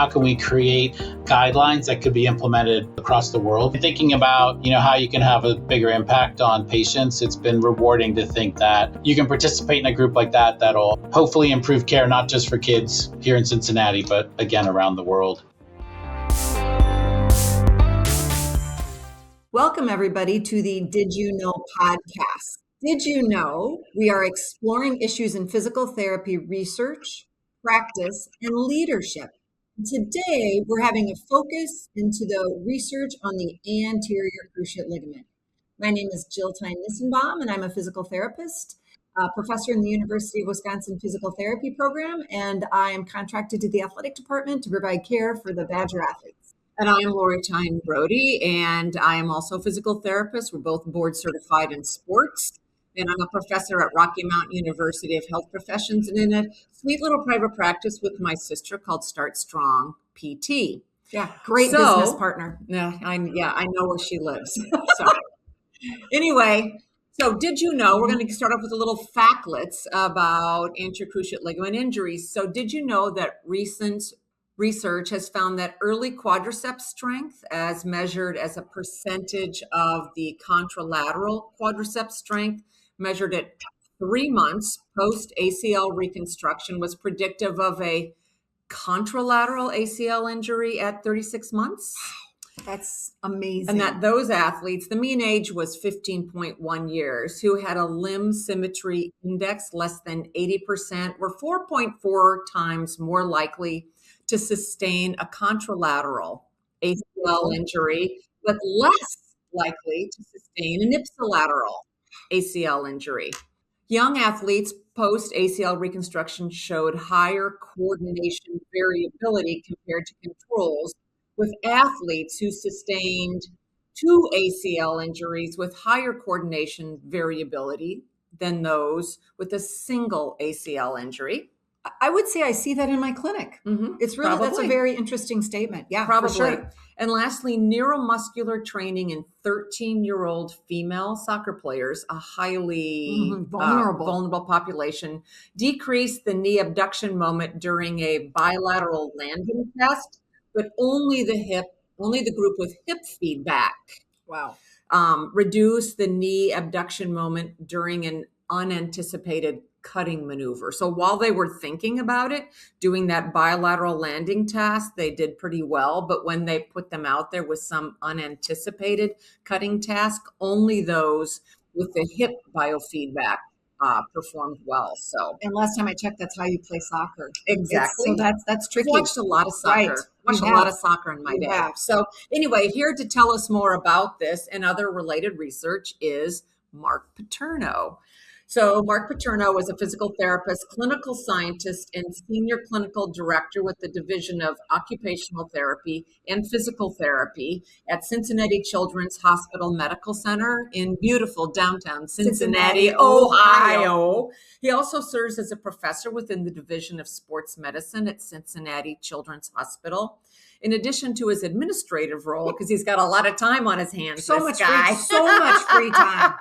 how can we create guidelines that could be implemented across the world. Thinking about, how you can have a bigger impact on patients, it's been rewarding to think that you can participate in a group like that that'll hopefully improve care, not just for kids here in Cincinnati, but again, around the world. Welcome, everybody, to the Did You Know podcast. Did you know we are exploring issues in physical therapy research, practice, and leadership? Today, we're having a focus into the research on the anterior cruciate ligament. My name is Jill Thein-Nissenbaum, and I'm a physical therapist, a professor in the University of Wisconsin Physical Therapy Program, and I am contracted to the athletic department to provide care for the Badger athletes. And I am Brody, and I am also a physical therapist. We're both board certified in sports, and I'm a professor at Rocky Mountain University of Health Professions, and in a sweet little private practice with my sister called Start Strong PT. Yeah, great business partner. I know where she lives. So anyway, so did you know, we're going to start off with a little factlets about anterior cruciate ligament injuries. So did you know that recent research has found that early quadriceps strength, as measured as a percentage of the contralateral quadriceps strength, measured at 3 months post-ACL reconstruction, was predictive of a contralateral ACL injury at 36 months. That's amazing. And that those athletes, the mean age was 15.1 years, who had a limb symmetry index less than 80%, were 4.4 times more likely to sustain a contralateral ACL injury, but less likely to sustain an ipsilateral ACL injury. Young athletes post-ACL reconstruction showed higher coordination variability compared to controls, with athletes who sustained 2 ACL injuries with higher coordination variability than those with a single ACL injury. I would say I see that in my clinic. Mm-hmm. It's really, that's a very interesting statement. Yeah, probably. For sure. And lastly, neuromuscular training in 13-year-old female soccer players, a highly vulnerable population, decreased the knee abduction moment during a bilateral landing test, but only the group with hip feedback. Wow. Reduced the knee abduction moment during an unanticipated cutting maneuver. So while they were thinking about it, doing that bilateral landing task, they did pretty well. But when they put them out there with some unanticipated cutting task, only those with the hip biofeedback performed well. So, and last time I checked, that's how you play soccer. Exactly. So that's tricky. I've watched a lot of soccer. Right. Watched a lot of soccer in my day. So anyway, here to tell us more about this and other related research is Mark Paterno. So Mark Paterno was a physical therapist, clinical scientist, and senior clinical director with the Division of Occupational Therapy and Physical Therapy at Cincinnati Children's Hospital Medical Center in beautiful downtown Cincinnati, Ohio. He also serves as a professor within the Division of Sports Medicine at Cincinnati Children's Hospital. In addition to his administrative role, because he's got a lot of time on his hands, so much free time.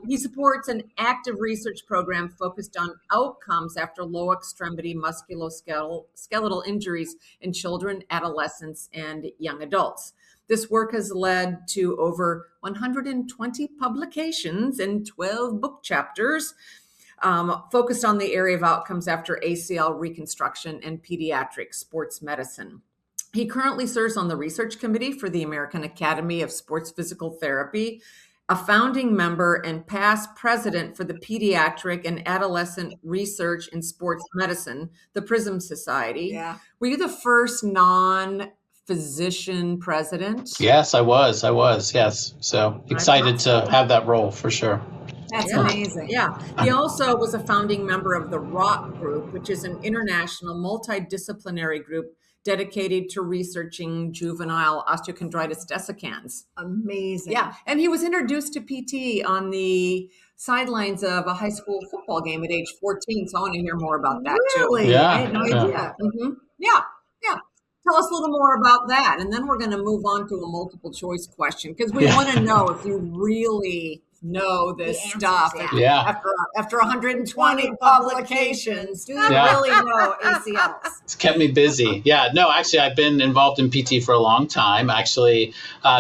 He supports an active research program focused on outcomes after low extremity musculoskeletal injuries in children, adolescents, and young adults. This work has led to over 120 publications and 12 book chapters focused on the area of outcomes after ACL reconstruction and pediatric sports medicine. He currently serves on the research committee for the American Academy of Sports Physical Therapy, a founding member and past president for the Pediatric and Adolescent Research in Sports Medicine, the PRISM Society. Yeah. Were you the first non-physician president? Yes, I was. Yes. So excited to have that role for sure. That's amazing. Yeah. He also was a founding member of the ROC group, which is an international multidisciplinary group dedicated to researching juvenile osteochondritis dessicans. Amazing. Yeah. And he was introduced to PT on the sidelines of a high school football game at age 14. So I want to hear more about that too. Really? Yeah. I had no idea. Mm-hmm. Yeah. Tell us a little more about that. And then we're going to move on to a multiple choice question because we want to know if you really know the this answers, stuff. yeah. Yeah. After 120 publications, do you Yeah. really know ACLs? It's kept me busy. Yeah, no, actually, I've been involved in PT for a long time. Actually,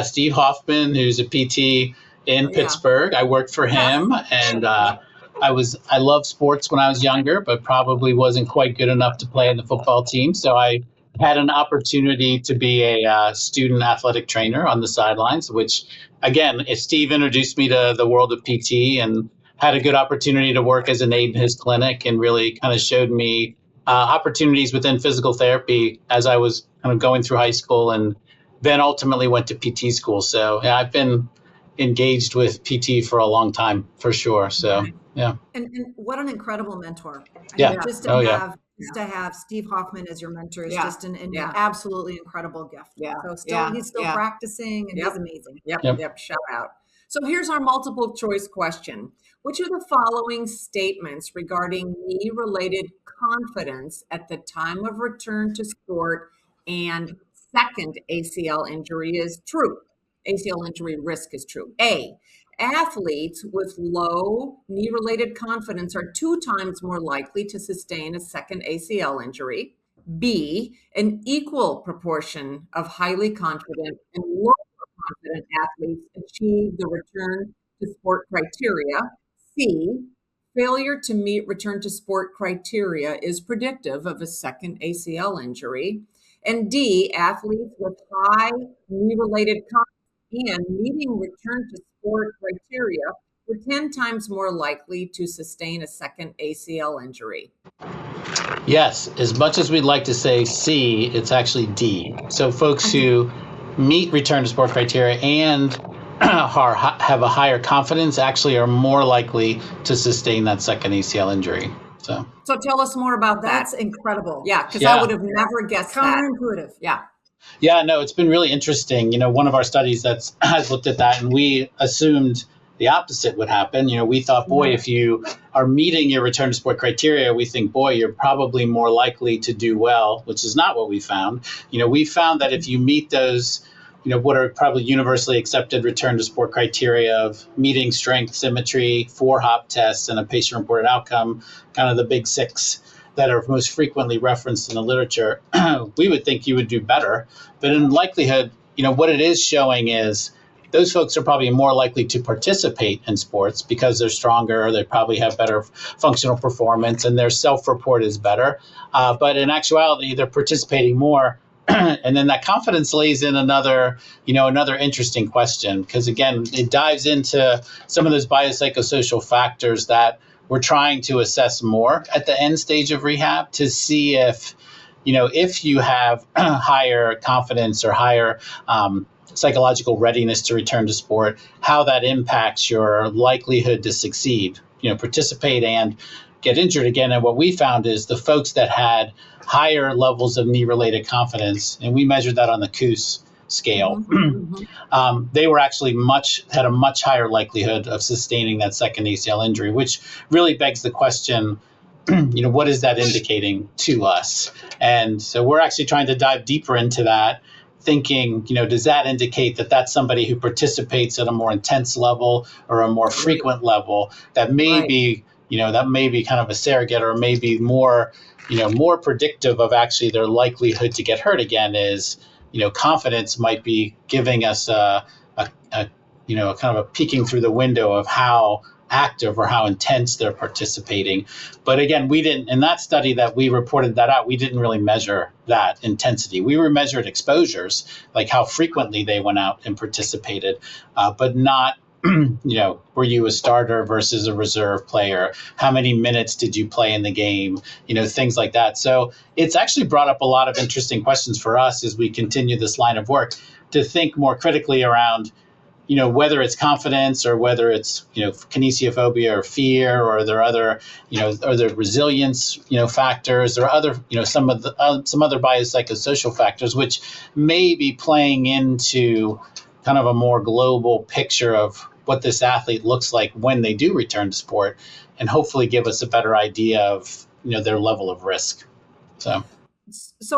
Steve Hoffman, who's a PT in Pittsburgh, I worked for him, and I loved sports when I was younger, but probably wasn't quite good enough to play in the football team. So I had an opportunity to be a student athletic trainer on the sidelines, which, again, if Steve introduced me to the world of PT and had a good opportunity to work as an aide in his clinic and really kind of showed me opportunities within physical therapy as I was kind of going through high school, and then ultimately went to PT school. So yeah, I've been engaged with PT for a long time, for sure. So yeah. And what an incredible mentor. I Yeah. mean, just to have Steve Hoffman as your mentor is just an absolutely incredible gift. Yeah. So he's still practicing, and he's amazing. Yep. Shout out. So here's our multiple choice question. Which of the following statements regarding knee-related confidence at the time of return to sport and second ACL injury is true? ACL injury risk is true. A, athletes with low knee-related confidence are 2 times more likely to sustain a second ACL injury. B, an equal proportion of highly confident and low confident athletes achieve the return to sport criteria. C, failure to meet return to sport criteria is predictive of a second ACL injury. And D, athletes with high knee-related confidence and meeting return to sport criteria were 10 times more likely to sustain a second ACL injury. Yes, as much as we'd like to say C, it's actually D. So folks who meet return to sport criteria and have a higher confidence actually are more likely to sustain that second ACL injury. So tell us more about that. That's incredible. Yeah, because I would have never guessed that. Counterintuitive. Yeah. Yeah, no, it's been really interesting. One of our studies has looked at that, and we assumed the opposite would happen. We thought, boy, if you are meeting your return to sport criteria, we think, boy, you're probably more likely to do well, which is not what we found. We found that if you meet those, what are probably universally accepted return to sport criteria of meeting strength, symmetry, 4 hop tests, and a patient-reported outcome, kind of the big 6 that are most frequently referenced in the literature, we would think you would do better. But in likelihood, what it is showing is those folks are probably more likely to participate in sports because they're stronger, they probably have better functional performance, and their self-report is better. But in actuality, they're participating more. And then that confidence lays in another interesting question, because again, it dives into some of those biopsychosocial factors that we're trying to assess more at the end stage of rehab to see if you have higher confidence or higher psychological readiness to return to sport, how that impacts your likelihood to succeed, participate and get injured again. And what we found is the folks that had higher levels of knee-related confidence, and we measured that on the KOOS scale, they were actually had a much higher likelihood of sustaining that second ACL injury, which really begs the question, what is that indicating to us? And so we're actually trying to dive deeper into that, thinking, does that indicate that that's somebody who participates at a more intense level or a more frequent level that may be, that may be kind of a surrogate or maybe more predictive of actually their likelihood to get hurt again is, confidence might be giving us a kind of a peeking through the window of how active or how intense they're participating. But again, we didn't, in that study that we reported that out, we didn't really measure that intensity. We measured exposures, like how frequently they went out and participated, but not, were you a starter versus a reserve player? How many minutes did you play in the game? Things like that. So it's actually brought up a lot of interesting questions for us as we continue this line of work to think more critically around, whether it's confidence or whether it's, kinesiophobia or fear, or there are other, are there resilience, factors, or other, some other biopsychosocial factors, which may be playing into kind of a more global picture of what this athlete looks like when they do return to sport, and hopefully give us a better idea of, their level of risk. So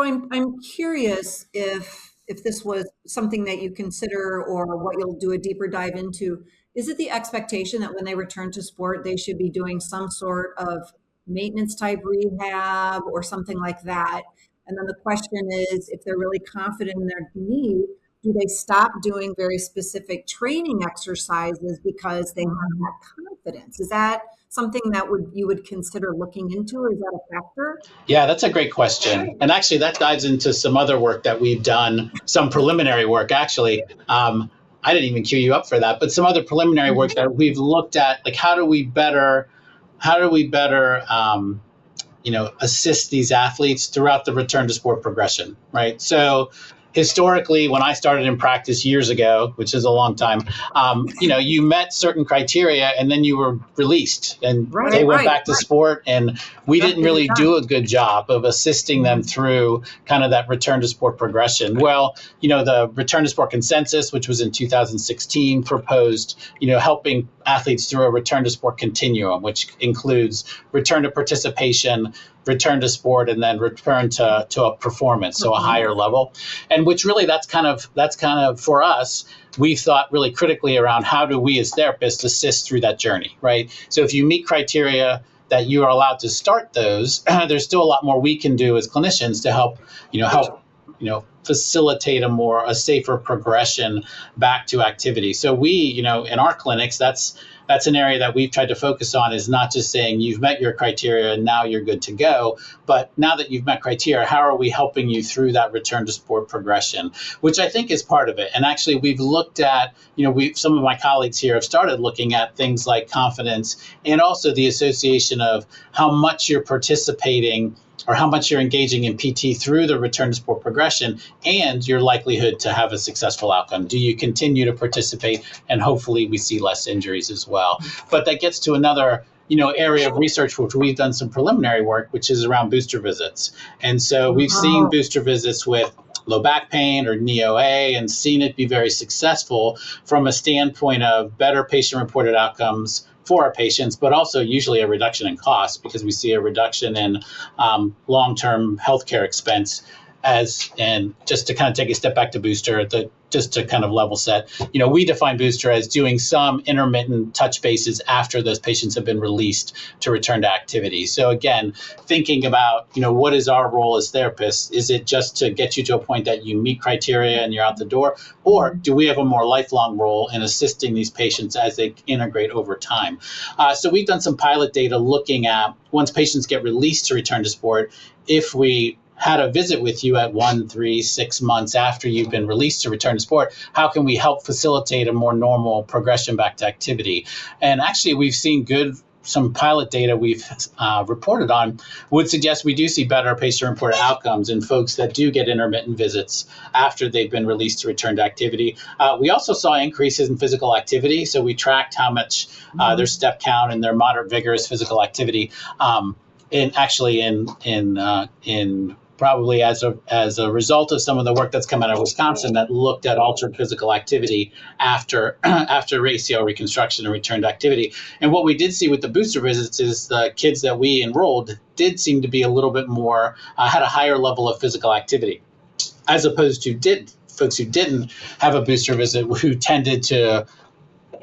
I'm curious if this was something that you consider or what you'll do a deeper dive into is it the expectation that when they return to sport, they should be doing some sort of maintenance type rehab or something like that? And then the question is, if they're really confident in their knee, do they stop doing very specific training exercises because they have that confidence? Is that something that you would consider looking into, or is that a factor? Yeah, that's a great question. And actually, that dives into some other work that we've done, some preliminary work, actually. I didn't even cue you up for that, but some other preliminary work that we've looked at, like how do we better assist these athletes throughout the return to sport progression, right? So historically, when I started in practice years ago, which is a long time, you met certain criteria and then you were released and they went back to sport, and we didn't really do a good job of assisting them through kind of that return to sport progression. Well, the return to sport consensus, which was in 2016, proposed, helping athletes through a return to sport continuum, which includes return to participation, return to sport, and then return to a performance, so a higher level. And which really that's kind of for us, we've thought really critically around how do we as therapists assist through that journey, right? So if you meet criteria that you are allowed to start those, there's still a lot more we can do as clinicians to help facilitate a safer progression back to activity. So we, in our clinics, that's an area that we've tried to focus on, is not just saying you've met your criteria and now you're good to go, but now that you've met criteria, how are we helping you through that return to sport progression, which I think is part of it. And actually we've looked at, some of my colleagues here have started looking at things like confidence and also the association of how much you're participating or how much you're engaging in PT through the return to sport progression and your likelihood to have a successful outcome. Do you continue to participate? And hopefully we see less injuries as well. But that gets to another area of research, which we've done some preliminary work, which is around booster visits. And so we've seen booster visits with low back pain or knee OA and seen it be very successful from a standpoint of better patient-reported outcomes for our patients, but also usually a reduction in cost, because we see a reduction in long-term healthcare expense. And just to kind of take a step back to booster, just to kind of level set, we define booster as doing some intermittent touch bases after those patients have been released to return to activity. So again, thinking about, what is our role as therapists? Is it just to get you to a point that you meet criteria and you're out the door? Or do we have a more lifelong role in assisting these patients as they integrate over time? So we've done some pilot data looking at, once patients get released to return to sport, if we had a visit with you at 1, 3, 6 months after you've been released to return to sport, how can we help facilitate a more normal progression back to activity? And actually, we've seen some pilot data we've reported on would suggest we do see better patient-reported outcomes in folks that do get intermittent visits after they've been released to return to activity. We also saw increases in physical activity, so we tracked how much their step count and their moderate vigorous physical activity probably as a result of some of the work that's come out of Wisconsin that looked at altered physical activity after ACL reconstruction and return to activity. And what we did see with the booster visits is the kids that we enrolled did seem to be a little bit more, had a higher level of physical activity, as opposed to folks who didn't have a booster visit, who tended to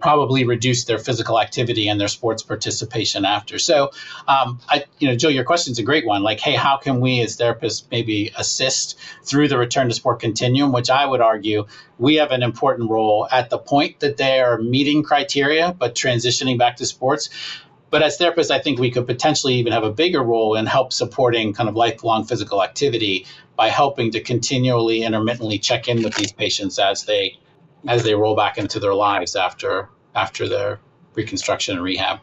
probably reduce their physical activity and their sports participation after. So, Jill, your question's a great one. Like, hey, how can we as therapists maybe assist through the return to sport continuum, which I would argue we have an important role at the point that they are meeting criteria, but transitioning back to sports. But as therapists, I think we could potentially even have a bigger role in help supporting kind of lifelong physical activity by helping to continually, intermittently check in with these patients as they roll back into their lives after their reconstruction and rehab.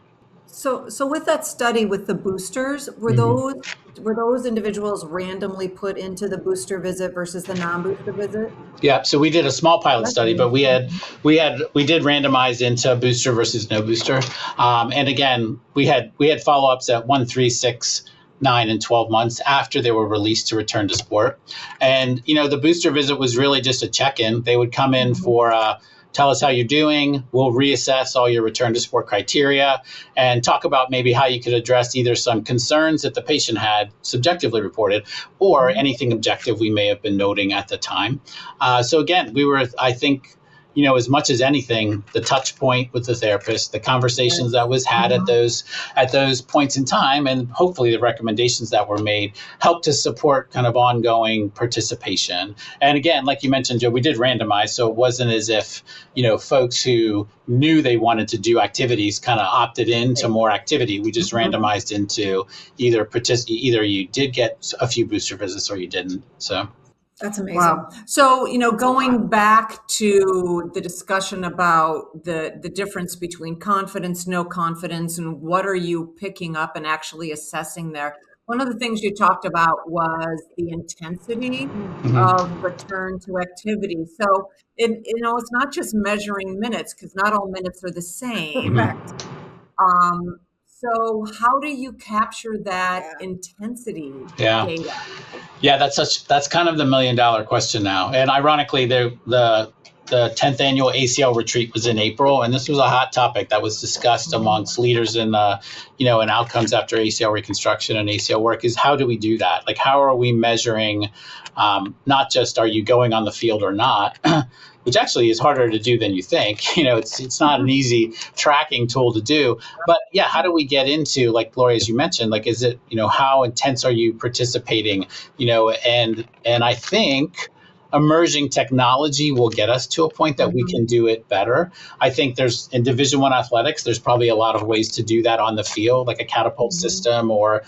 So with that study with the boosters, were those individuals randomly put into the booster visit versus the non-booster visit? Yeah, so we did a small pilot study, but we did randomize into booster versus no booster. And again, we had follow-ups at 1, 3, 6, 9, and 12 months after they were released to return to sport. And, the booster visit was really just a check-in. They would come in for tell us how you're doing. We'll reassess all your return to sport criteria and talk about maybe how you could address either some concerns that the patient had subjectively reported or anything objective we may have been noting at the time. So again, we were, I think, as much as anything, the touch point with the therapist, the conversations that was had at those points in time, and hopefully the recommendations that were made help to support kind of ongoing participation. And again, like you mentioned, Joe, we did randomize, so it wasn't as if, folks who knew they wanted to do activities kind of opted into more activity. We just randomized into either you did get a few booster visits or you didn't. So. That's amazing. Wow. So, going back to the discussion about the difference between confidence, no confidence, and what are you picking up and actually assessing there? One of the things you talked about was the intensity of return to activity. So, it's not just measuring minutes, because not all minutes are the same. So how do you capture that intensity data? Yeah, that's kind of the $1 million question now. And ironically, the 10th annual ACL retreat was in April, and this was a hot topic that was discussed amongst leaders in in outcomes after ACL reconstruction and ACL work, is how do we do that? Like, how are we measuring not just are you going on the field or not, which actually is harder to do than you think. It's not an easy tracking tool to do. But yeah, how do we get into, like Gloria, as you mentioned, like, is it, how intense are you participating? And I think emerging technology will get us to a point that we can do it better. I think in Division I athletics, there's probably a lot of ways to do that on the field, like a catapult system or,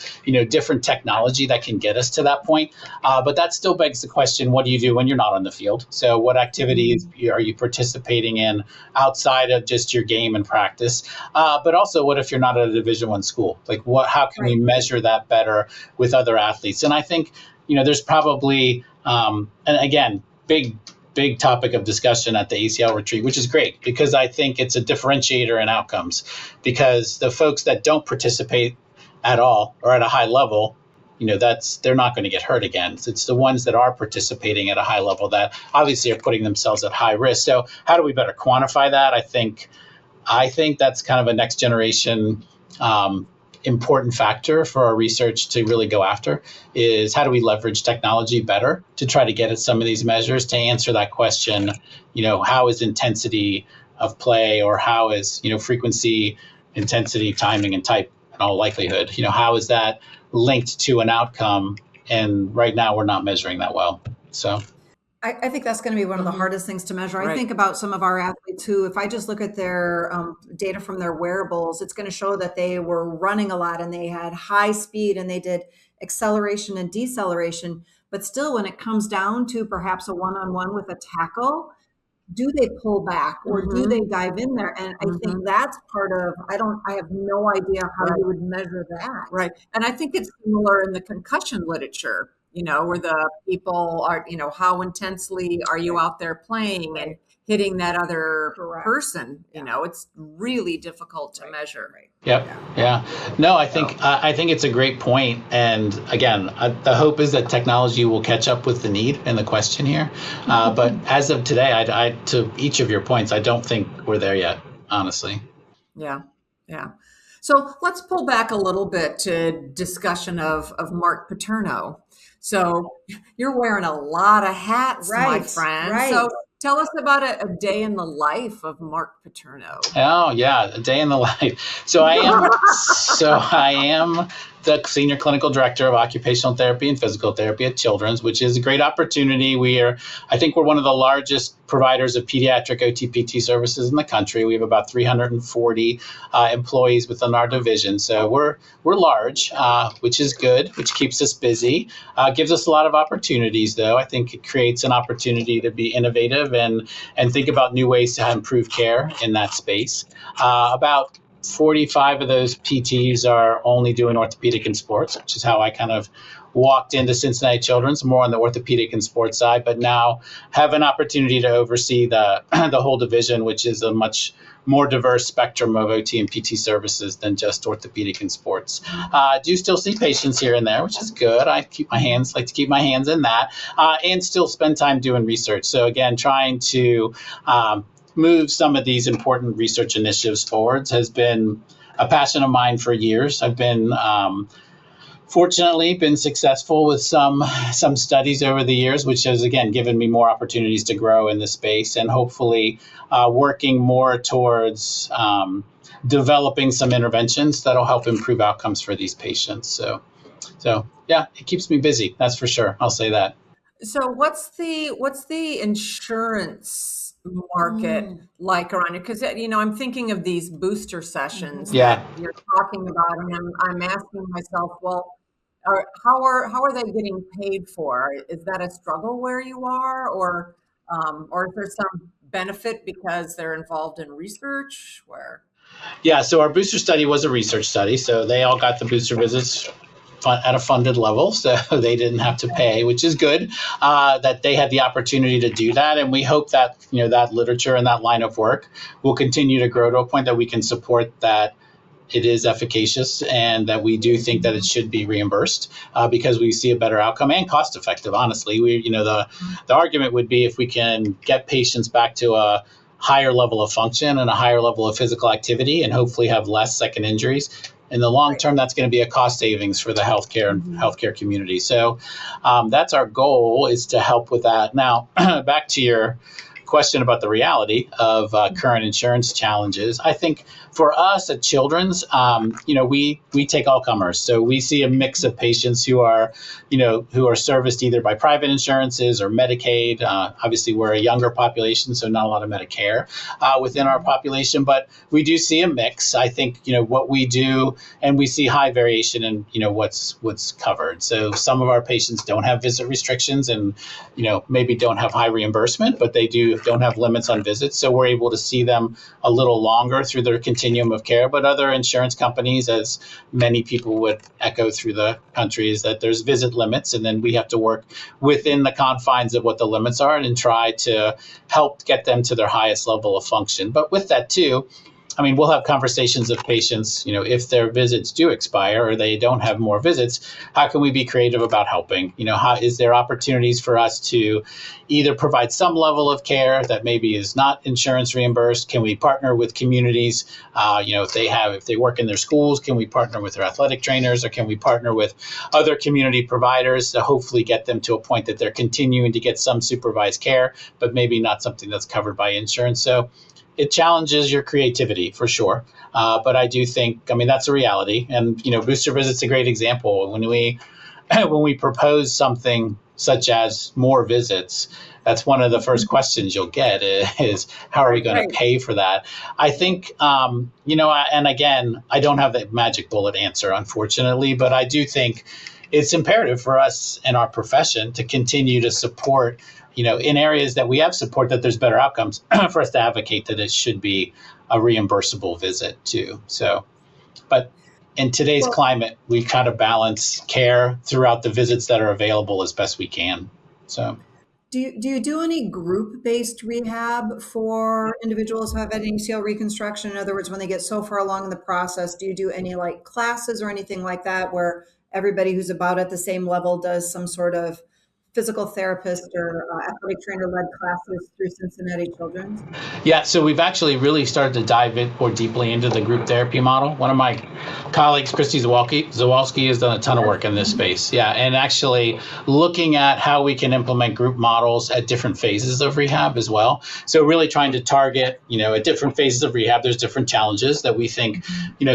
different technology that can get us to that point. But that still begs the question, what do you do when you're not on the field? So what activities are you participating in outside of just your game and practice? But also, what if you're not at a Division I school? Like, how can we measure that better with other athletes? And I think, there's probably, and again, big topic of discussion at the ACL retreat, which is great because I think it's a differentiator in outcomes, because the folks that don't participate at all or at a high level, they're not going to get hurt again. It's the ones that are participating at a high level that obviously are putting themselves at high risk. So how do we better quantify that? I think that's kind of a next generation important factor for our research to really go after, is how do we leverage technology better to try to get at some of these measures to answer that question, how is intensity of play, or how is, frequency, intensity, timing, and type in all likelihood, how is that linked to an outcome? And right now we're not measuring that well. So I think that's going to be one of the hardest things to measure. I think about some of our athletes who, if I just look at their data from their wearables, it's going to show that they were running a lot and they had high speed and they did acceleration and deceleration. But still, when it comes down to perhaps a one-on-one with a tackle, do they pull back or do they dive in there? And I think that's part of, I have no idea how you would measure that. Right. And I think it's similar in the concussion literature, where the people are, how intensely are you out there playing and hitting that other person? It's really difficult to measure. Yep. Yeah. No, I think it's a great point. And again, the hope is that technology will catch up with the need and the question here. But as of today, I to each of your points, I don't think we're there yet, honestly. Yeah. Yeah. So let's pull back a little bit to discussion of Mark Paterno. So you're wearing a lot of hats, my friend. Right. So tell us about a day in the life of Mark Paterno. Oh yeah, a day in the life. So I am the Senior Clinical Director of Occupational Therapy and Physical Therapy at Children's, which is a great opportunity. I think we're one of the largest providers of pediatric OT-PT services in the country. We have about 340 employees within our division. So we're large, which is good, which keeps us busy. Gives us a lot of opportunities, though. I think it creates an opportunity to be innovative and think about new ways to improve care in that space. About 45 of those PTs are only doing orthopedic and sports, which is how I kind of walked into Cincinnati Children's, more on the orthopedic and sports side, but now have an opportunity to oversee the whole division, which is a much more diverse spectrum of OT and PT services than just orthopedic and sports. I do still see patients here and there, which is good. I like to keep my hands in that, and still spend time doing research. So again, trying to move some of these important research initiatives forwards has been a passion of mine for years. I've been fortunately been successful with some studies over the years, which has, again, given me more opportunities to grow in the space, and hopefully working more towards developing some interventions that'll help improve outcomes for these patients. So yeah, it keeps me busy. That's for sure. I'll say that. So what's the insurance market like around it? Because I'm thinking of these booster sessions that you're talking about, and I'm asking myself, well, how are they getting paid for? Is that a struggle where you are, or is there some benefit because they're involved in research? Where? Yeah, so our booster study was a research study, so they all got the booster visits at a funded level, so they didn't have to pay, which is good that they had the opportunity to do that. And we hope that that literature and that line of work will continue to grow to a point that we can support that it is efficacious, and that we do think that it should be reimbursed because we see a better outcome and cost effective. Honestly, the argument would be if we can get patients back to a higher level of function and a higher level of physical activity, and hopefully have less second injuries. In the long term, that's going to be a cost savings for the healthcare community. So that's our goal, is to help with that. Now, back to your question about the reality of current insurance challenges. I think for us at Children's, we take all comers. So we see a mix of patients who are serviced either by private insurances or Medicaid. Obviously, we're a younger population, so not a lot of Medicare within our population, but we do see a mix. I think what we do, and we see high variation in what's covered. So some of our patients don't have visit restrictions, and maybe don't have high reimbursement, but they don't have limits on visits. So we're able to see them a little longer through their continuum of care. But other insurance companies, as many people would echo through the country, is that there's visit limits, and then we have to work within the confines of what the limits are and try to help get them to their highest level of function. But with that too, we'll have conversations of patients, if their visits do expire or they don't have more visits, how can we be creative about helping? How is there opportunities for us to either provide some level of care that maybe is not insurance reimbursed? Can we partner with communities? If they work in their schools, can we partner with their athletic trainers, or can we partner with other community providers to hopefully get them to a point that they're continuing to get some supervised care, but maybe not something that's covered by insurance? So it challenges your creativity for sure. But I do think, that's a reality. And, booster visit's a great example. When we propose something such as more visits, that's one of the first questions you'll get is how are we going to pay for that? I think, and again, I don't have the magic bullet answer, unfortunately, but I do think it's imperative for us in our profession to continue to support in areas that we have support, that there's better outcomes for us to advocate that it should be a reimbursable visit too. So, but in today's climate, we kind of balance care throughout the visits that are available as best we can. So, do you do any group-based rehab for individuals who have had ACL reconstruction? In other words, when they get so far along in the process, do you do any classes or anything like that, where everybody who's about at the same level does some sort of physical therapist or athletic trainer-led classes through Cincinnati Children's? Yeah, so we've actually really started to dive in more deeply into the group therapy model. One of my colleagues, Christy Zawalski, has done a ton of work in this space. Yeah, and actually looking at how we can implement group models at different phases of rehab as well. So really trying to target, at different phases of rehab, there's different challenges that we think,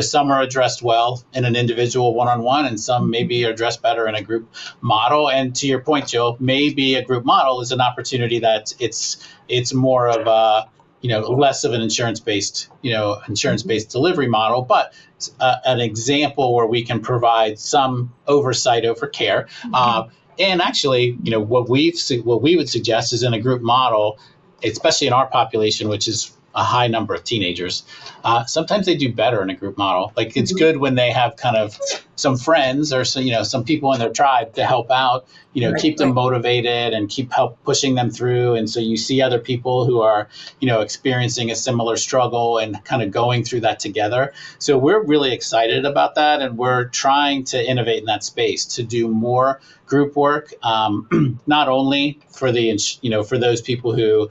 some are addressed well in an individual one-on-one, and some maybe are addressed better in a group model. And to your point, Jill, maybe a group model is an opportunity that it's more of a less of an insurance-based delivery model, but an example where we can provide some oversight over care. And actually, what we would suggest is in a group model, especially in our population, which is a high number of teenagers, sometimes they do better in a group model. It's good when they have kind of some friends or some people in their tribe to help out, keep them motivated and help pushing them through. And so you see other people who are, experiencing a similar struggle and kind of going through that together. So we're really excited about that, and we're trying to innovate in that space to do more group work, not only for for those people who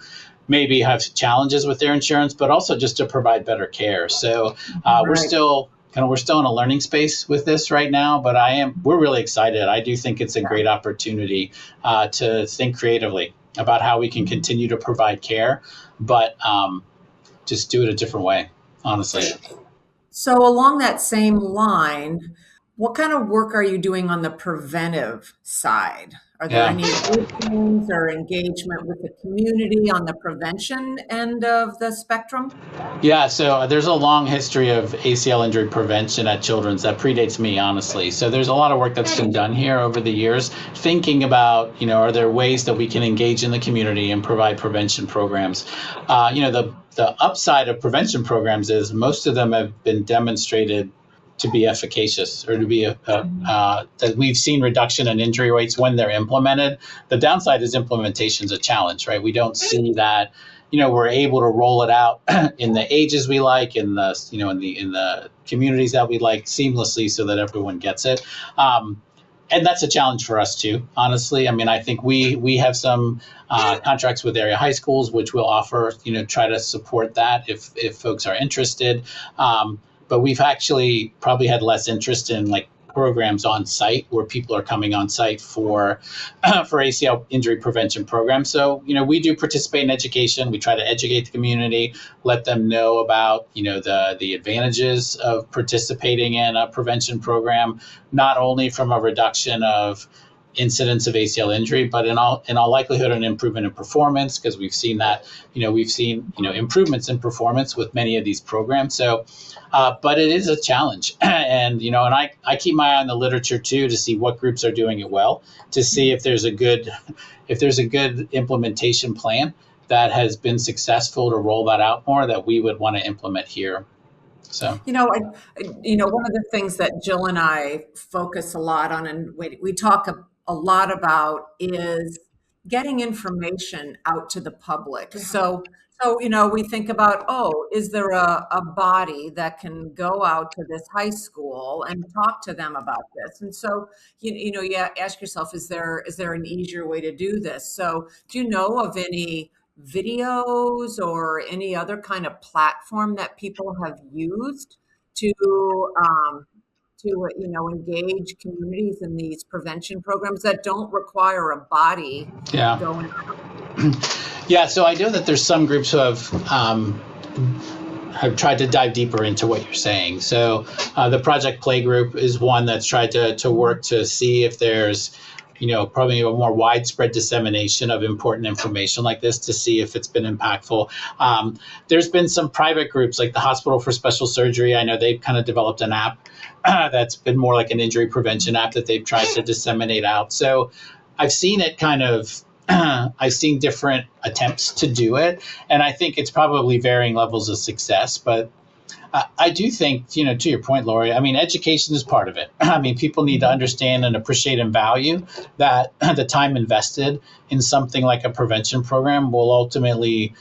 maybe have challenges with their insurance, but also just to provide better care. So we're still we're still in a learning space with this right now, but we're really excited. I do think it's a great opportunity to think creatively about how we can continue to provide care, but just do it a different way, honestly. So along that same line, what kind of work are you doing on the preventive side? Are there any routines or engagement with the community on the prevention end of the spectrum? Yeah, so there's a long history of ACL injury prevention at Children's that predates me, honestly. So there's a lot of work that's been done here over the years, thinking about, are there ways that we can engage in the community and provide prevention programs? The upside of prevention programs is most of them have been demonstrated to be efficacious, or to be that we've seen reduction in injury rates when they're implemented. The downside is implementation is a challenge, right? We don't see that, we're able to roll it out in the ages we like, in the, in the communities that we like seamlessly so that everyone gets it. And that's a challenge for us too, honestly. I mean, I think we have some contracts with area high schools, which will offer, try to support that if folks are interested. But we've actually probably had less interest in like programs on site where people are coming on site for ACL injury prevention programs. So, we do participate in education. We try to educate the community, let them know about, the advantages of participating in a prevention program, not only from a reduction of incidence of ACL injury, but in all likelihood, an improvement in performance, because we've seen that, improvements in performance with many of these programs. So, but it is a challenge. And, and I keep my eye on the literature too, to see what groups are doing it well, to see if there's a good implementation plan that has been successful to roll that out more, that we would want to implement here. So, one of the things that Jill and I focus a lot on, and we talk a lot about, is getting information out to the public. So, we think about, is there a body that can go out to this high school and talk to them about this? And so, you ask yourself, is there an easier way to do this? So, do you know of any videos or any other kind of platform that people have used to engage communities in these prevention programs that don't require a body going out? Yeah, so I know that there's some groups who have tried to dive deeper into what you're saying. So the Project Play group is one that's tried to work to see if there's probably a more widespread dissemination of important information like this, to see if it's been impactful. There's been some private groups like the Hospital for Special Surgery. I know they've kind of developed an app that's been more like an injury prevention app that they've tried to disseminate out. So I've seen it I've seen different attempts to do it, and I think it's probably varying levels of success, but I do think, to your point, Lori, I mean, education is part of it. I mean, people need to understand and appreciate and value that the time invested in something like a prevention program will ultimately,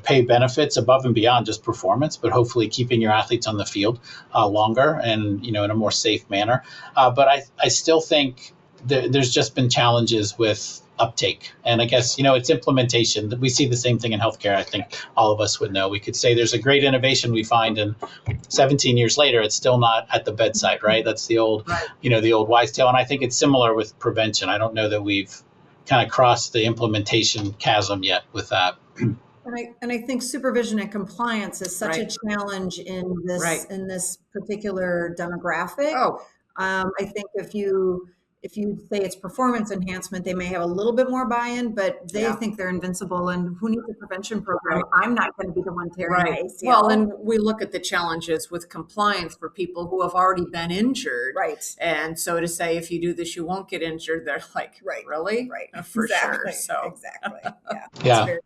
pay benefits above and beyond just performance, but hopefully keeping your athletes on the field longer and, in a more safe manner. But I still think there's just been challenges with uptake. And I guess, it's implementation. We see the same thing in healthcare. I think all of us would know. We could say there's a great innovation we find, and 17 years later, it's still not at the bedside, right? That's the old, the old wise tale. And I think it's similar with prevention. I don't know that we've kind of crossed the implementation chasm yet with that. And I think supervision and compliance is such a challenge in this particular demographic. I think if you say it's performance enhancement, they may have a little bit more buy-in, but they think they're invincible. And who needs a prevention program? I'm not going to be the one tearing my ACL. Well, and we look at the challenges with compliance for people who have already been injured. And so to say, if you do this, you won't get injured, they're like, really? For sure. So exactly. Yeah.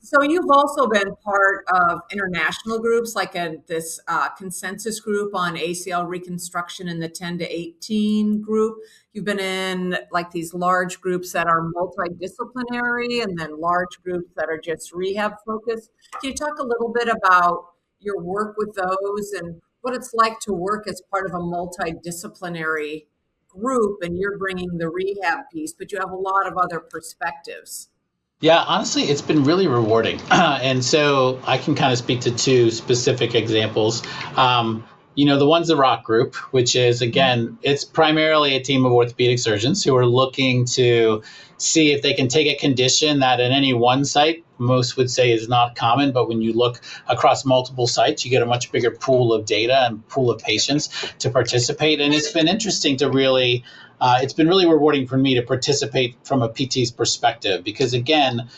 So you've also been part of international groups like this consensus group on ACL reconstruction in the 10 to 18 group. You've been in like these large groups that are multidisciplinary, and then large groups that are just rehab focused. Can you talk a little bit about your work with those and what it's like to work as part of a multidisciplinary group? And you're bringing the rehab piece, but you have a lot of other perspectives. Yeah, honestly, it's been really rewarding. And so I can kind of speak to two specific examples. The one's the Rock Group, which is, again, it's primarily a team of orthopedic surgeons who are looking to see if they can take a condition that in any one site, most would say is not common, but when you look across multiple sites, you get a much bigger pool of data and pool of patients to participate. And it's been interesting to really, it's been really rewarding for me to participate from a PT's perspective, because again,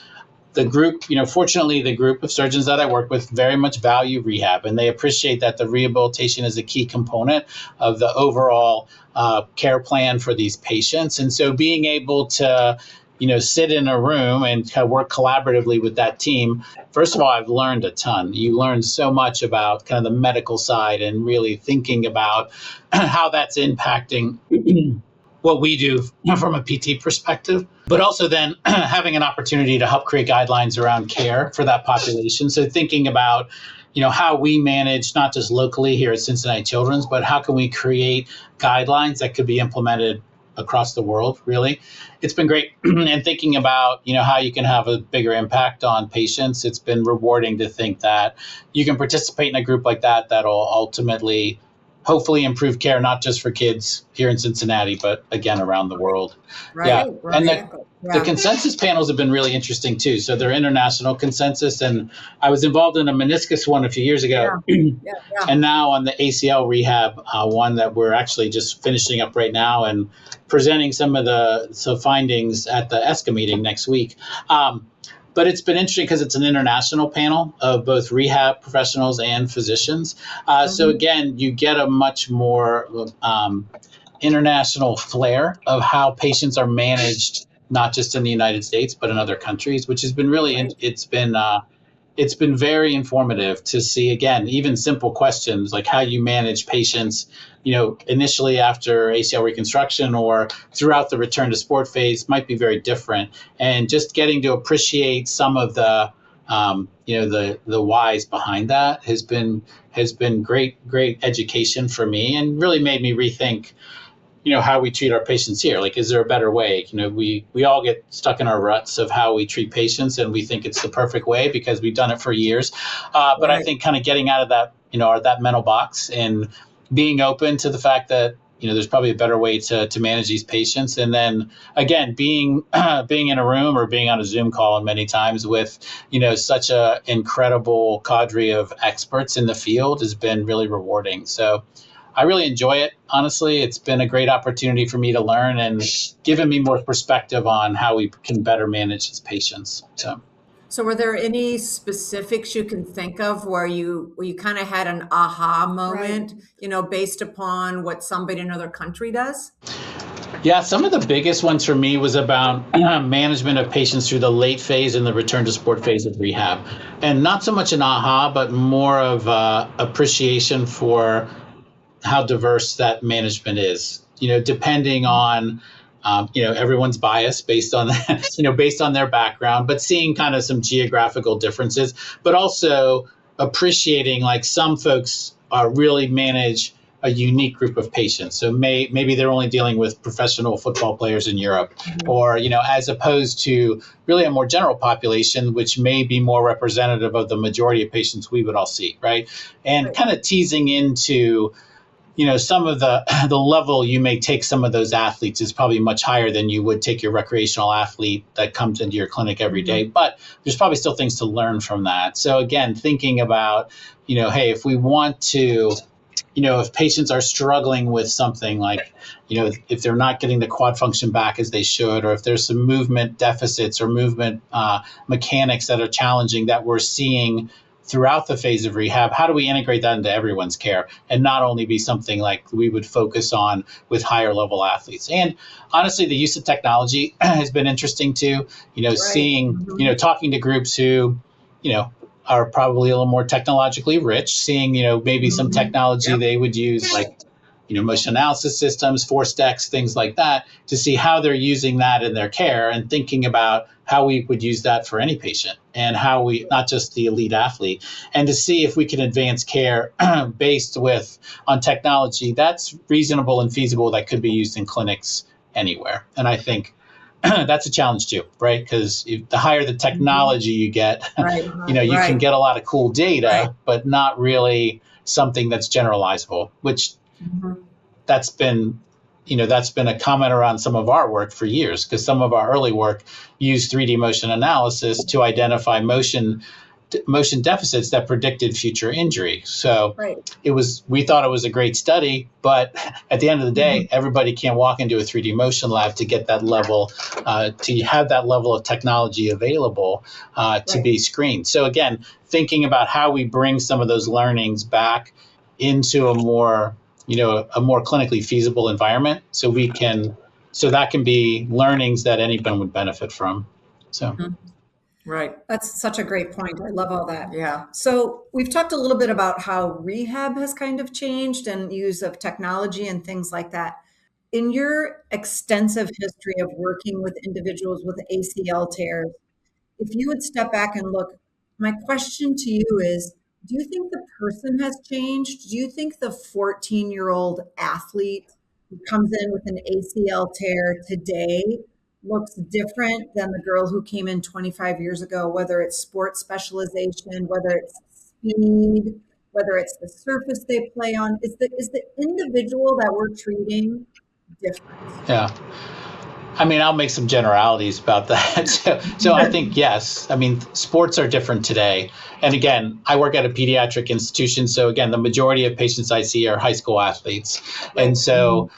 the group, fortunately, the group of surgeons that I work with very much value rehab, and they appreciate that the rehabilitation is a key component of the overall care plan for these patients. And so being able to, sit in a room and kind of work collaboratively with that team, first of all, I've learned a ton. You learn so much about kind of the medical side and really thinking about how that's impacting what we do from a PT perspective, but also then having an opportunity to help create guidelines around care for that population. So thinking about, how we manage not just locally here at Cincinnati Children's, but how can we create guidelines that could be implemented across the world, really. It's been great. And thinking about, how you can have a bigger impact on patients, it's been rewarding to think that you can participate in a group like that that'll ultimately hopefully improve care, not just for kids here in Cincinnati, but again, around the world. Right, yeah. right. And the consensus panels have been really interesting too. So they're international consensus. And I was involved in a meniscus one a few years ago. Yeah. And now on the ACL rehab one that we're actually just finishing up right now and presenting some of the findings at the ESCA meeting next week. But it's been interesting because it's an international panel of both rehab professionals and physicians. So again, you get a much more international flair of how patients are managed, not just in the United States, but in other countries, which has been really, it's been very informative to see, again, even simple questions like how you manage patients, initially after ACL reconstruction or throughout the return to sport phase might be very different. And just getting to appreciate some of the whys behind that has been great education for me and really made me rethink, how we treat our patients here. Like, is there a better way? We all get stuck in our ruts of how we treat patients and we think it's the perfect way because we've done it for years. But right. I think kind of getting out of that, that mental box and being open to the fact that, there's probably a better way to manage these patients. And then again, being in a room or being on a Zoom call many times with, such a incredible cadre of experts in the field has been really rewarding. So I really enjoy it. Honestly, it's been a great opportunity for me to learn and given me more perspective on how we can better manage these patients. So were there any specifics you can think of where you kind of had an aha moment, right, based upon what somebody in another country does? Yeah, some of the biggest ones for me was about management of patients through the late phase and the return to sport phase of rehab. And not so much an aha, but more of appreciation for how diverse that management is, depending on, everyone's bias based on that, based on their background, but seeing kind of some geographical differences, but also appreciating like some folks really manage a unique group of patients. So maybe they're only dealing with professional football players in Europe, or, as opposed to really a more general population, which may be more representative of the majority of patients we would all see, right? And kind of teasing into, some of the level you may take some of those athletes is probably much higher than you would take your recreational athlete that comes into your clinic every day. But there's probably still things to learn from that. So again, thinking about, hey, if we want to, if patients are struggling with something like, if they're not getting the quad function back as they should, or if there's some movement deficits or movement mechanics that are challenging that we're seeing throughout the phase of rehab, how do we integrate that into everyone's care and not only be something like we would focus on with higher level athletes? And honestly, the use of technology has been interesting too, seeing, talking to groups who, are probably a little more technologically rich, seeing, maybe some technology they would use like, motion analysis systems, force decks, things like that, to see how they're using that in their care and thinking about how we would use that for any patient and how we, not just the elite athlete, and to see if we can advance care based on technology that's reasonable and feasible that could be used in clinics anywhere. And I think that's a challenge too, right? Because the higher the technology you get, you can get a lot of cool data, but not really something that's generalizable, which that's been a comment around some of our work for years, because some of our early work used 3D motion analysis to identify motion deficits that predicted future injury. So we thought it was a great study, but at the end of the day, everybody can't walk into a 3D motion lab to get that level, to have that level of technology available to be screened. So again, thinking about how we bring some of those learnings back into a more clinically feasible environment, so that can be learnings that anyone would benefit from. So. Right. That's such a great point. I love all that. Yeah. So we've talked a little bit about how rehab has kind of changed and use of technology and things like that. In your extensive history of working with individuals with ACL tears, if you would step back and look, my question to you is, do you think the person has changed? Do you think the 14-year-old athlete who comes in with an ACL tear today looks different than the girl who came in 25 years ago, whether it's sports specialization, whether it's speed, whether it's the surface they play on? Is the individual that we're treating different? Yeah. I mean, I'll make some generalities about that. So I think, yes. I mean, sports are different today. And again, I work at a pediatric institution. So again, the majority of patients I see are high school athletes. And so,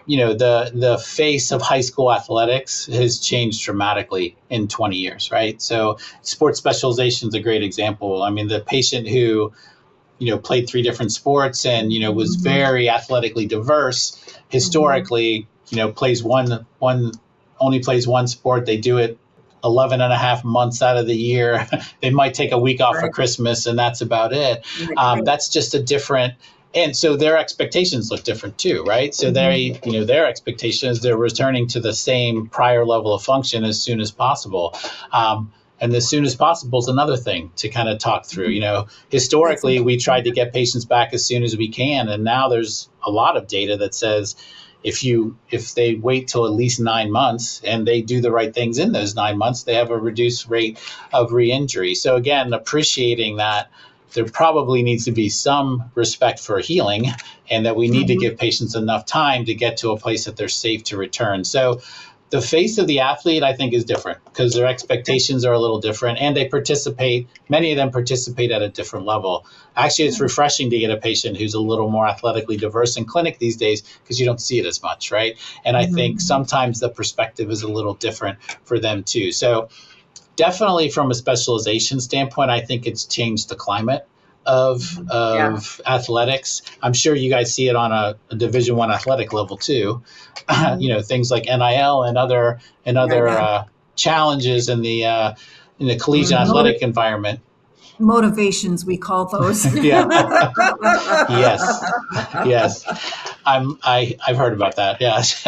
the face of high school athletics has changed dramatically in 20 years, right? So sports specialization is a great example. I mean, the patient who, played 3 different sports and, was very athletically diverse historically, only plays one sport. They do it 11 and a half months out of the year. They might take a week off for Christmas and that's about it. That's just a different, and so their expectations look different too, right? So their expectation is they're returning to the same prior level of function as soon as possible. And as soon as possible is another thing to kind of talk through. Historically, we tried to get patients back as soon as we can. And now there's a lot of data that says if they wait till at least 9 months and they do the right things in those 9 months, they have a reduced rate of re-injury. So again, appreciating that there probably needs to be some respect for healing, and that we need to give patients enough time to get to a place that they're safe to return. So the face of the athlete, I think, is different because their expectations are a little different, and many of them participate at a different level. Actually, it's refreshing to get a patient who's a little more athletically diverse in clinic these days because you don't see it as much, right? And I think sometimes the perspective is a little different for them too. So definitely from a specialization standpoint, I think it's changed the climate of athletics. I'm sure you guys see it on a Division I athletic level too. Things like NIL and other challenges in the collegiate athletic environment. Motivations, we call those. Yes. I've heard about that. Yes.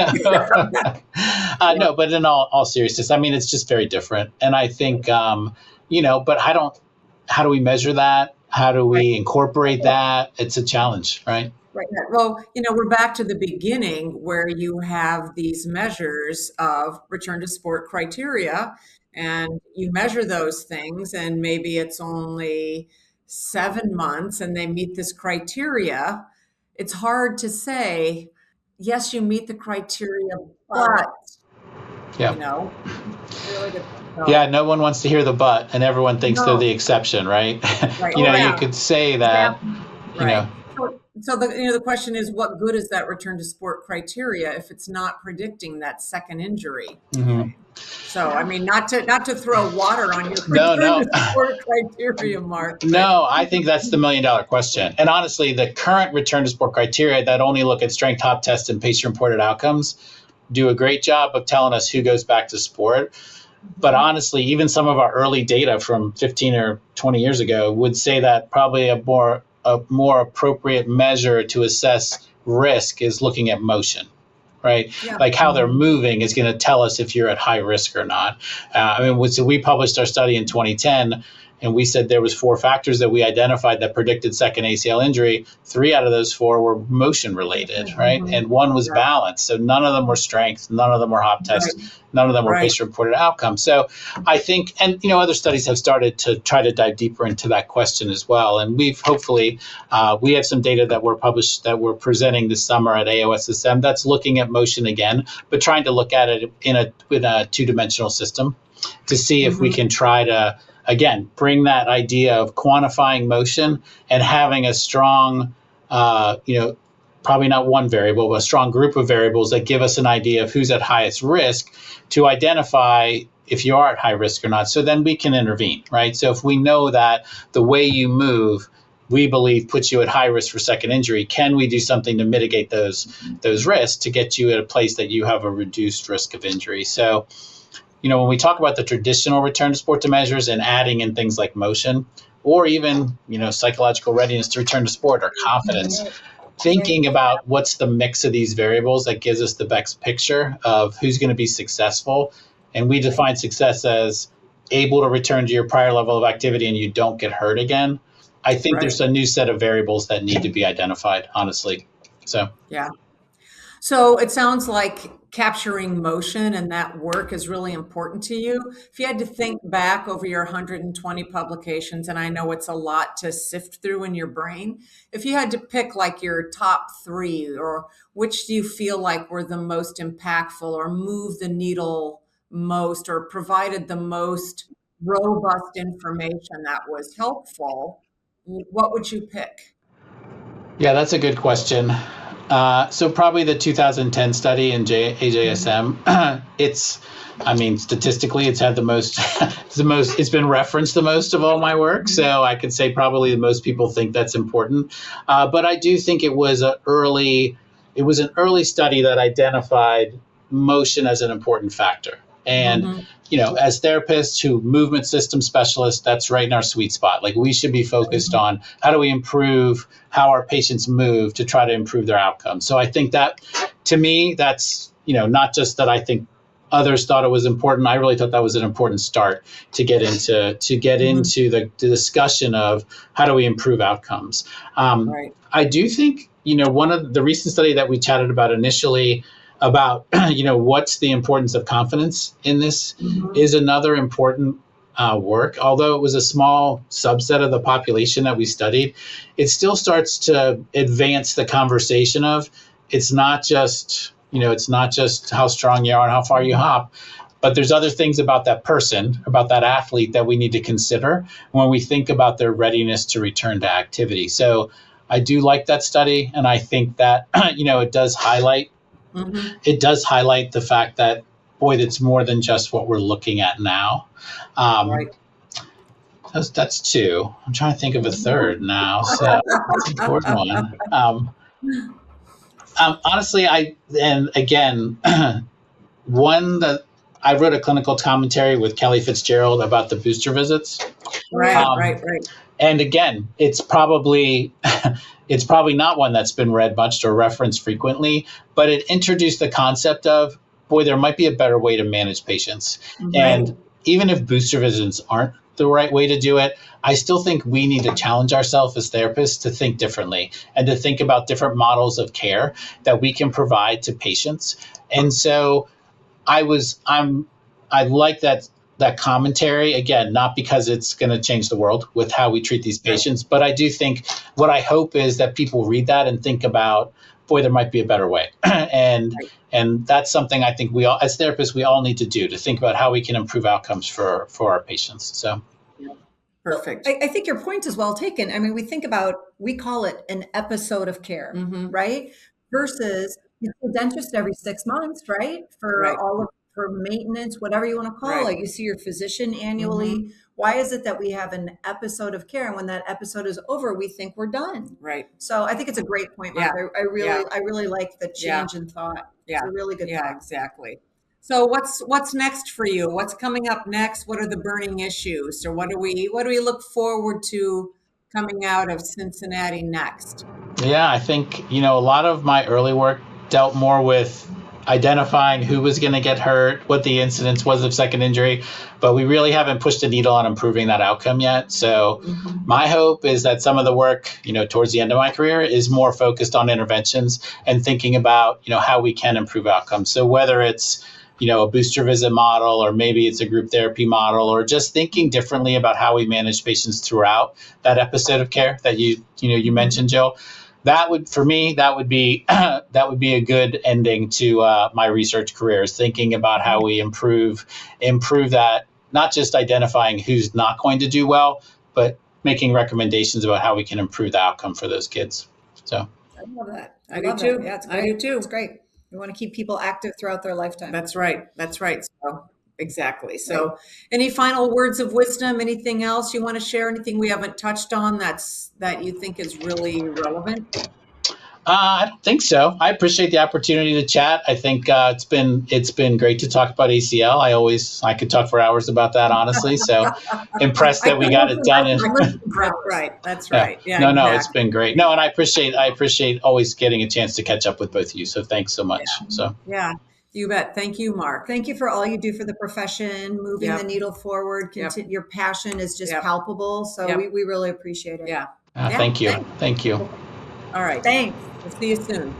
No, but in all seriousness, I mean, it's just very different. And I think, but how do we measure that? How do we incorporate that? It's a challenge, right? Right. Well, we're back to the beginning where you have these measures of return to sport criteria, and you measure those things, and maybe it's only 7 months and they meet this criteria. It's hard to say, yes, you meet the criteria, but, really difficult. Yeah, no one wants to hear the but, and everyone thinks they're the exception, right? You could say that, So the question is, what good is that return to sport criteria if it's not predicting that second injury? So, I mean, not to throw water on your return to sport criteria, Mark. No, I think that's the $1 million question. And honestly, the current return to sport criteria that only look at strength hop test and patient-reported outcomes do a great job of telling us who goes back to sport. But honestly, even some of our early data from 15 or 20 years ago would say that probably a more appropriate measure to assess risk is looking at motion, right? Like how they're moving is going to tell us if you're at high risk or not. So we published our study in 2010, And we said there was 4 factors that we identified that predicted second ACL injury. 3 out of those 4 were motion related, right? And 1 was balance. So none of them were strength, none of them were hop tests, none of them were patient reported outcomes. So I think, and other studies have started to try to dive deeper into that question as well. And we've hopefully, we have some data that we're presenting this summer at AOSSM that's looking at motion again, but trying to look at it in a 2-dimensional system to see if we can try to, again, bring that idea of quantifying motion and having a strong, probably not one variable, but a strong group of variables that give us an idea of who's at highest risk to identify if you are at high risk or not. So then we can intervene, right? So if we know that the way you move, we believe puts you at high risk for second injury, can we do something to mitigate those risks to get you at a place that you have a reduced risk of injury? So, when we talk about the traditional return to sport to measures and adding in things like motion or even, psychological readiness to return to sport or confidence, thinking about what's the mix of these variables that gives us the best picture of who's going to be successful. And we define success as able to return to your prior level of activity and you don't get hurt again. I think there's a new set of variables that need to be identified, honestly. So, yeah. So it sounds like capturing motion and that work is really important to you. If you had to think back over your 120 publications, and I know it's a lot to sift through in your brain, if you had to pick like your top 3, or which do you feel like were the most impactful or moved the needle most or provided the most robust information that was helpful, what would you pick? Yeah, that's a good question. So probably the 2010 study in AJSM. Statistically, it's had the most, it's been referenced the most of all my work. So I could say probably most people think that's important. But I do think it was an early study that identified motion as an important factor. And, as therapists who movement system specialists, that's right in our sweet spot. Like we should be focused on how do we improve how our patients move to try to improve their outcomes. So I think that, to me, that's, not just that I think others thought it was important. I really thought that was an important start to get into the discussion of how do we improve outcomes. I do think, one of the recent study that we chatted about initially about, what's the importance of confidence in this is another important work. Although it was a small subset of the population that we studied, it still starts to advance the conversation of it's not just how strong you are and how far you hop, but there's other things about that person, about that athlete that we need to consider when we think about their readiness to return to activity. So I do like that study. And I think that, it does highlight the fact that, boy, that's more than just what we're looking at now. That's 2. I'm trying to think of a third now. So that's an important one. Honestly, one that I wrote a clinical commentary with Kelly Fitzgerald about the booster visits. Right. And again, it's probably not one that's been read much or referenced frequently, but it introduced the concept of, boy, there might be a better way to manage patients. And even if booster visits aren't the right way to do it, I still think we need to challenge ourselves as therapists to think differently and to think about different models of care that we can provide to patients. And so I like that commentary, again, not because it's going to change the world with how we treat these patients, but I do think what I hope is that people read that and think about, boy, there might be a better way. And that's something I think we all, as therapists, we all need to do, to think about how we can improve outcomes for our patients. So. Perfect. I think your point is well taken. I mean, we call it an episode of care, right? Versus you see a dentist every 6 months, right? For maintenance, whatever you want to call it. You see your physician annually. Why is it that we have an episode of care, and when that episode is over, we think we're done? Right. So I think it's a great point, Mark. I really like the change in thought. It's a really good thought. Yeah, exactly. So what's next for you? What's coming up next? What are the burning issues? Or what do we look forward to coming out of Cincinnati next? Yeah, I think, a lot of my early work dealt more with identifying who was going to get hurt, what the incidence was of second injury, but we really haven't pushed the needle on improving that outcome yet. So my hope is that some of the work, towards the end of my career is more focused on interventions and thinking about, how we can improve outcomes. So whether it's, a booster visit model, or maybe it's a group therapy model, or just thinking differently about how we manage patients throughout that episode of care that you mentioned, Jill. That would be a good ending to my research career, is thinking about how we improve that, not just identifying who's not going to do well, but making recommendations about how we can improve the outcome for those kids. So I love that. I do too. Yeah, it's I great. do too. It's great. We want to keep people active throughout their lifetime. That's right. So exactly. So any final words of wisdom, anything else you want to share, anything we haven't touched on that you think is really relevant? I don't think so. I appreciate the opportunity to chat. I think it's been great to talk about ACL. I could talk for hours about that, honestly. So impressed that we got it done. That's right. Yeah. No, exactly. it's been great. No, and I appreciate always getting a chance to catch up with both of you. So thanks so much. Yeah. You bet. Thank you, Mark. Thank you for all you do for the profession, moving the needle forward. Your passion is just palpable. So we really appreciate it. Yeah. Thank you. Thank you. All right. Thanks. We'll see you soon.